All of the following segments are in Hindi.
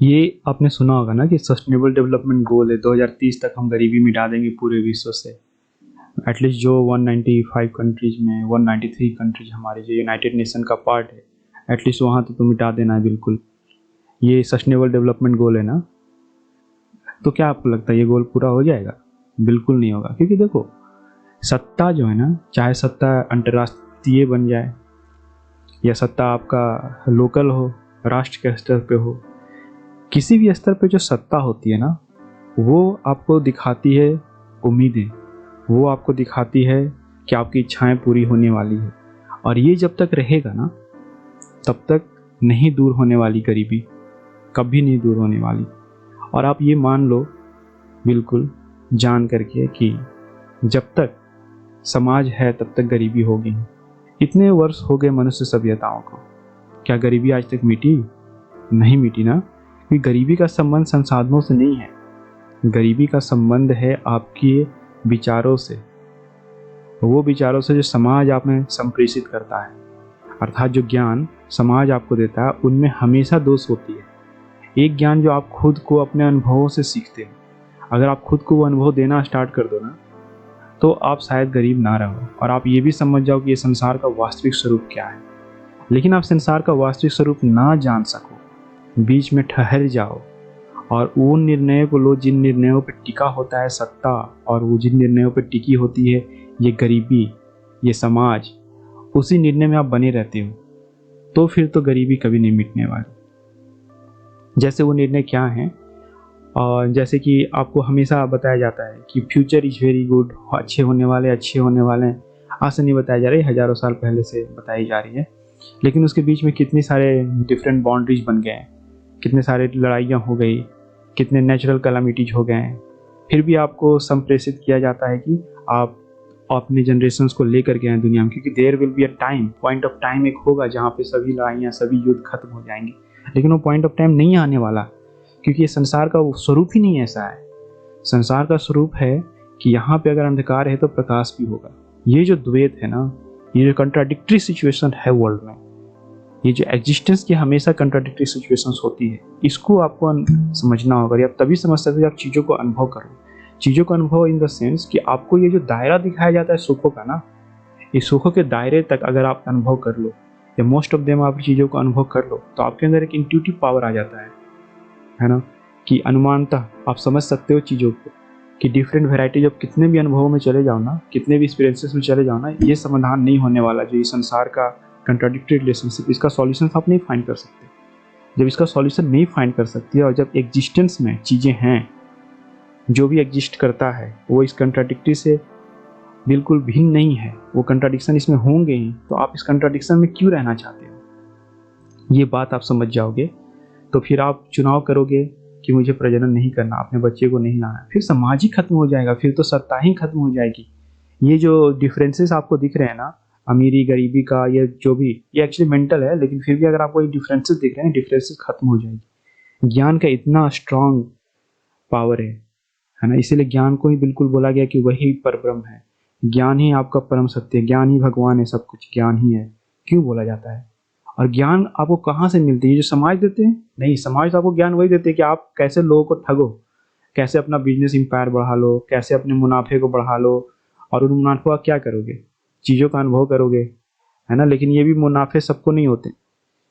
ये आपने सुना होगा ना कि सस्टेनेबल डेवलपमेंट गोल है 2030 तक हम गरीबी मिटा देंगे पूरे विश्व से। एटलीस्ट जो 195 कंट्रीज में 193 कंट्रीज हमारे जो यूनाइटेड नेशन का पार्ट है, एटलीस्ट वहाँ तो मिटा देना है बिल्कुल। ये सस्टेनेबल डेवलपमेंट गोल है ना। तो क्या आपको लगता है ये गोल पूरा हो जाएगा? बिल्कुल नहीं होगा, क्योंकि देखो सत्ता जो है ना, चाहे सत्ता अंतर्राष्ट्रीय बन जाए या सत्ता आपका लोकल हो, राष्ट्र के स्तर पे हो, किसी भी स्तर पे जो सत्ता होती है ना, वो आपको दिखाती है उम्मीदें, वो आपको दिखाती है कि आपकी इच्छाएं पूरी होने वाली है। और ये जब तक रहेगा ना, तब तक नहीं दूर होने वाली गरीबी, कभी नहीं दूर होने वाली। और आप ये मान लो बिल्कुल जान करके कि जब तक समाज है तब तक गरीबी होगी। इतने वर्ष हो गए मनुष्य सभ्यताओं को, क्या गरीबी आज तक मिटी? नहीं मिटी ना। कि गरीबी का संबंध संसाधनों से नहीं है, गरीबी का संबंध है आपके विचारों से, वो विचारों से जो समाज आप में संप्रेषित करता है। अर्थात जो ज्ञान समाज आपको देता है उनमें हमेशा दोष होती है। एक ज्ञान जो आप खुद को अपने अनुभवों से सीखते हो, अगर आप खुद को वो अनुभव देना स्टार्ट कर दो ना, तो आप शायद गरीब ना रहो और आप ये भी समझ जाओ कि ये संसार का वास्तविक स्वरूप क्या है। लेकिन आप संसार का वास्तविक स्वरूप ना जान सको, बीच में ठहर जाओ और उन निर्णयों को लो जिन निर्णयों पर टिका होता है सत्ता, और वो जिन निर्णयों पर टिकी होती है ये गरीबी, ये समाज, उसी निर्णय में आप बने रहते हो, तो फिर तो गरीबी कभी नहीं मिटने वाली। जैसे वो निर्णय क्या हैं, और जैसे कि आपको हमेशा बताया जाता है कि फ्यूचर इज़ वेरी गुड, अच्छे होने वाले हैं। आज से नहीं बताया जा रहा है, हज़ारों साल पहले से बताई जा रही है। लेकिन उसके बीच में कितनी सारे डिफरेंट बाउंड्रीज बन गए हैं, कितने सारे लड़ाइयाँ हो गई, कितने नेचुरल कैलामिटीज हो गए हैं। फिर भी आपको संप्रेषित किया जाता है कि आप अपने जनरेशन्स को लेकर के आए दुनिया में, क्योंकि there will be a time, point of time एक होगा जहाँ पे सभी लड़ाइयाँ, सभी युद्ध खत्म हो जाएंगे। लेकिन वो पॉइंट ऑफ टाइम नहीं आने वाला, क्योंकि ये संसार का स्वरूप ही नहीं ऐसा है। संसार का स्वरूप है कि यहाँ पे अगर अंधकार है तो प्रकाश भी होगा। ये जो द्वैत है ना, ये जो कंट्राडिक्टरी सिचुएशन है वर्ल्ड में, ये जो एग्जिस्टेंस की हमेशा कंट्राडिक्टरी सिचुएशंस होती है, इसको आपको समझना होगा। आप तभी समझ सकते हो आप चीज़ों को अनुभव करो। चीज़ों का अनुभव इन द सेंस कि आपको ये जो दायरा दिखाया जाता है सुखों का ना, इस सुखों के दायरे तक अगर आप अनुभव कर लो, या मोस्ट ऑफ देम आप चीज़ों को अनुभव कर लो, तो आपके अंदर एक इंट्यूटिव पावर आ जाता है ना, कि अनुमानतः आप समझ सकते हो चीज़ों को, कि डिफरेंट वेराइटी जब कितने भी अनुभवों में चले जाओ ना, कितने भी एक्सपीरियंसेस में चले जाओ ना, ये समाधान नहीं होने वाला जो ये संसार का कंट्राडिक्टरी रिलेशनशिप, इसका सॉल्यूशन आप नहीं फाइंड कर सकते। जब इसका सॉल्यूशन नहीं फाइंड कर सकती, और जब एग्जिस्टेंस में चीज़ें हैं, जो भी एग्जिस्ट करता है वो इस कंट्राडिक्टरी से बिल्कुल भिन्न नहीं है, वो कंट्राडिक्शन इसमें होंगे ही, तो आप इस कंट्राडिक्शन में क्यों रहना चाहते हो? ये बात आप समझ जाओगे तो फिर आप चुनाव करोगे कि मुझे प्रजनन नहीं करना, अपने बच्चे को नहीं लाना, फिर समाज ही खत्म हो जाएगा, फिर तो सत्ता ही खत्म हो जाएगी। ये जो डिफरेंसेस आपको दिख रहे हैं ना, अमीरी गरीबी का, ये जो भी, ये एक्चुअली मेंटल है, लेकिन फिर भी अगर आपको ये डिफरेंसेस दिख रहे हैं, डिफरेंसेस खत्म हो जाएगी। ज्ञान का इतना स्ट्रांग पावर है ना, इसीलिए ज्ञान को ही बिल्कुल बोला गया कि वही परब्रह्म है। ज्ञान ही आपका परम सत्य है, ज्ञान ही भगवान है, सब कुछ ज्ञान ही है, क्यों बोला जाता है। और ज्ञान आपको कहाँ से मिलती है? जो समाज देते हैं? नहीं, समाज तो आपको ज्ञान वही देते हैं कि आप कैसे लोगों को ठगो, कैसे अपना बिजनेस इंपायर बढ़ा लो, कैसे अपने मुनाफे को बढ़ा लो, और उन मुनाफे का क्या करोगे? चीज़ों का अनुभव करोगे, है ना। लेकिन ये भी मुनाफे सबको नहीं होते,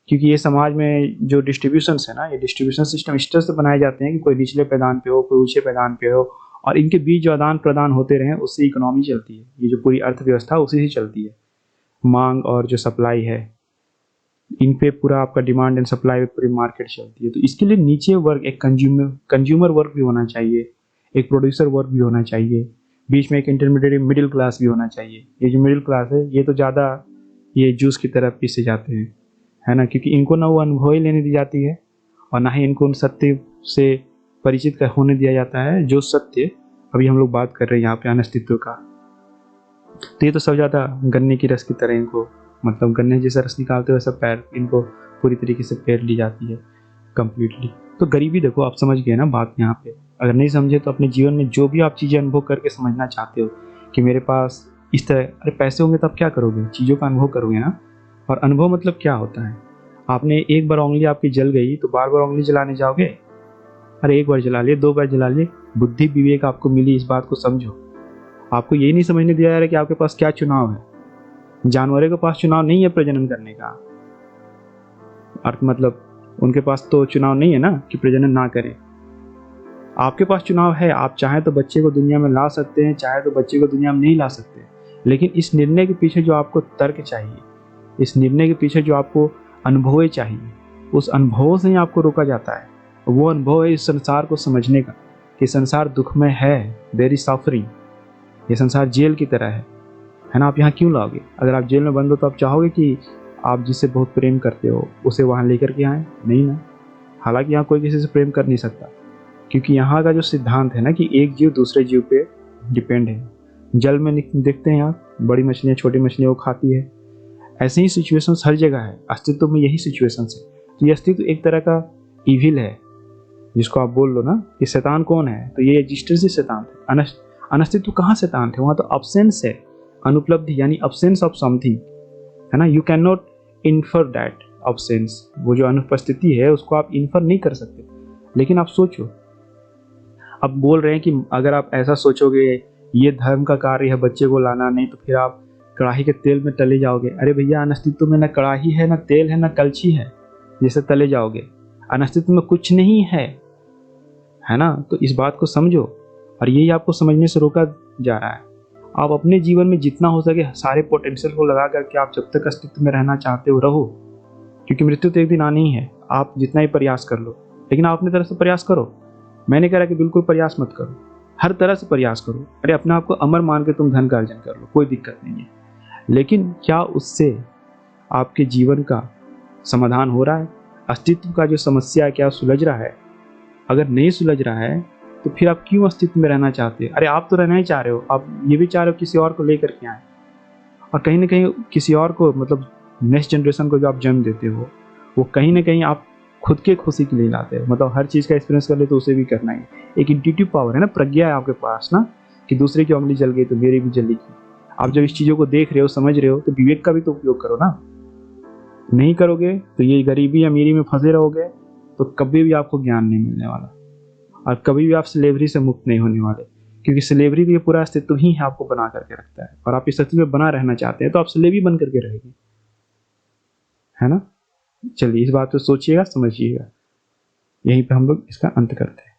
क्योंकि ये समाज में जो डिस्ट्रीब्यूशंस है ना, ये डिस्ट्रीब्यूशन सिस्टम इस तरह से बनाए जाते हैं कि कोई निचले पैदान पे हो, कोई ऊंचे पैदान पे हो, और इनके बीच जो आदान प्रदान होते रहे, उससे इकोनॉमी चलती है। ये जो पूरी अर्थव्यवस्था उसी से चलती है। मांग और जो सप्लाई है, इन पे पूरा आपका डिमांड एंड सप्लाई पे पूरी मार्केट चलती है। तो इसके लिए नीचे वर्ग, एक कंज्यूमर वर्ग भी होना चाहिए, एक प्रोड्यूसर वर्ग भी होना चाहिए, बीच में एक इंटरमीडिएट मिडिल क्लास भी होना चाहिए। ये जो मिडिल क्लास है, ये तो ज़्यादा ये जूस की तरफ पीसे जाते हैं, है ना, क्योंकि इनको ना वो अनुभव ही लेने दी जाती है, और ना ही इनको उन सत्य से परिचित होने दिया जाता है, जो सत्य अभी हम लोग बात कर रहे हैं यहाँ पे अनस्तित्व का। तो ये तो सब ज़्यादा गन्ने की रस की तरह इनको, मतलब गन्ने जैसा रस निकालते हुए सब पैर, इनको पूरी तरीके से पैर ली जाती है कम्प्लीटली। तो गरीबी देखो, आप समझ गए ना बात यहाँ पे। अगर नहीं समझे तो अपने जीवन में जो भी आप चीज़ें अनुभव करके समझना चाहते हो कि मेरे पास इस तरह, अरे पैसे होंगे तो आप क्या करोगे? चीज़ों का अनुभव करोगे ना। और अनुभव मतलब क्या होता है? आपने एक बार उंगली आपकी जल गई तो बार बार उंगली जलाने जाओगे? अरे एक बार जला लिए, 2 बार जला लिए, बुद्धि विवेक आपको मिली, इस बात को समझो। आपको ये नहीं समझने दिया जा रहा है कि आपके पास क्या चुनाव है। जानवरों के पास चुनाव नहीं है प्रजनन करने का, अर्थ मतलब उनके पास तो चुनाव नहीं है ना कि प्रजनन ना करें। आपके पास चुनाव है, आप चाहे तो बच्चे को दुनिया में ला सकते हैं, चाहे तो बच्चे को दुनिया में नहीं ला सकते। लेकिन इस निर्णय के पीछे जो आपको तर्क चाहिए, इस निर्णय के पीछे जो आपको अनुभव चाहिए, उस अनुभव से ही आपको रोका जाता है। वो अनुभव है इस संसार को समझने का कि संसार दुखमय है, देयर इज सफरिंग। ये संसार जेल की तरह है ना। आप यहाँ क्यों लाओगे? अगर आप जेल में बंद हो तो आप चाहोगे कि आप जिससे बहुत प्रेम करते हो उसे वहाँ लेकर के आए? नहीं ना। हालांकि यहाँ कोई किसी से प्रेम कर नहीं सकता, क्योंकि यहाँ का जो सिद्धांत है ना कि एक जीव दूसरे जीव पे डिपेंड है। जल में देखते हैं आप, बड़ी मछलियाँ छोटी मछलियों को खाती है। ऐसे ही सिचुएशंस हर जगह है, अस्तित्व में यही सिचुएशंस है। तो ये अस्तित्व एक तरह का इविल है, जिसको आप बोल लो ना कि शैतान कौन है, तो ये एग्जिस्टेंस ही शैतान है। अनस्तित्व कहाँ शैतान थे? वहाँ तो अब्सेंस है, अनुपलब्धि यानी अब्सेंस ऑफ समथिंग, है ना। You can not infer that absence, वो जो अनुपस्थिति है उसको आप इन्फर नहीं कर सकते। लेकिन आप सोचो, अब बोल रहे हैं कि अगर आप ऐसा सोचोगे ये धर्म का कार्य है बच्चे को लाना, नहीं तो फिर आप कढ़ाई के तेल में तले जाओगे। अरे भैया, अनस्तित्व में ना कढ़ाई है, ना तेल है, ना कलछी है जिसे तले जाओगे। अनस्तित्व में कुछ नहीं है ना। तो इस बात को समझो, और यही आपको समझने से रोका जा रहा है। आप अपने जीवन में जितना हो सके सारे पोटेंशियल को लगा करके आप जब तक अस्तित्व में रहना चाहते हो रहो, क्योंकि मृत्यु तो एक दिन आनी ही है। आप जितना ही प्रयास कर लो, लेकिन आप अपनी तरफ से प्रयास करो। मैंने कह रहा कि बिल्कुल प्रयास मत करो, हर तरह से प्रयास करो। अरे अपने आप को अमर मान के तुम धन का अर्जन कर लो, कोई दिक्कत नहीं है। लेकिन क्या उससे आपके जीवन का समाधान हो रहा है? अस्तित्व का जो समस्या है क्या सुलझ रहा है? अगर नहीं सुलझ रहा है तो फिर आप क्यों अस्तित्व में रहना चाहते हो? अरे आप तो रहना ही चाह रहे हो, आप ये भी चाह रहे हो किसी और को लेकर के आए, और कहीं ना कहीं किसी और को, मतलब नेक्स्ट जनरेशन को जो आप जन्म देते हो, वो कहीं ना कहीं आप खुद के खुशी के लिए लाते हो। मतलब हर चीज़ का एक्सपीरियंस कर ले तो उसे भी करना ही। एक इंट्यूटिव पावर है ना, प्रज्ञा है आपके पास ना, कि दूसरे की उंगली जल गई तो मेरी भी जलेगी। आप जब इस चीज़ों को देख रहे हो, समझ रहे हो, तो विवेक का भी तो उपयोग करो ना। नहीं करोगे तो ये गरीबी अमीरी में फंसे रहोगे, तो कभी भी आपको ज्ञान नहीं मिलने वाला, और कभी भी आप स्लेवरी से मुक्त नहीं होने वाले। क्योंकि स्लेवरी का ये पूरा अस्तित्व ही आपको बना करके रखता है, और आप इस अस्तित्व में बना रहना चाहते हैं तो आप स्लेवी बन करके रहेंगे, है ना। चलिए इस बात को सोचिएगा, समझिएगा। यहीं पे हम लोग इसका अंत करते हैं।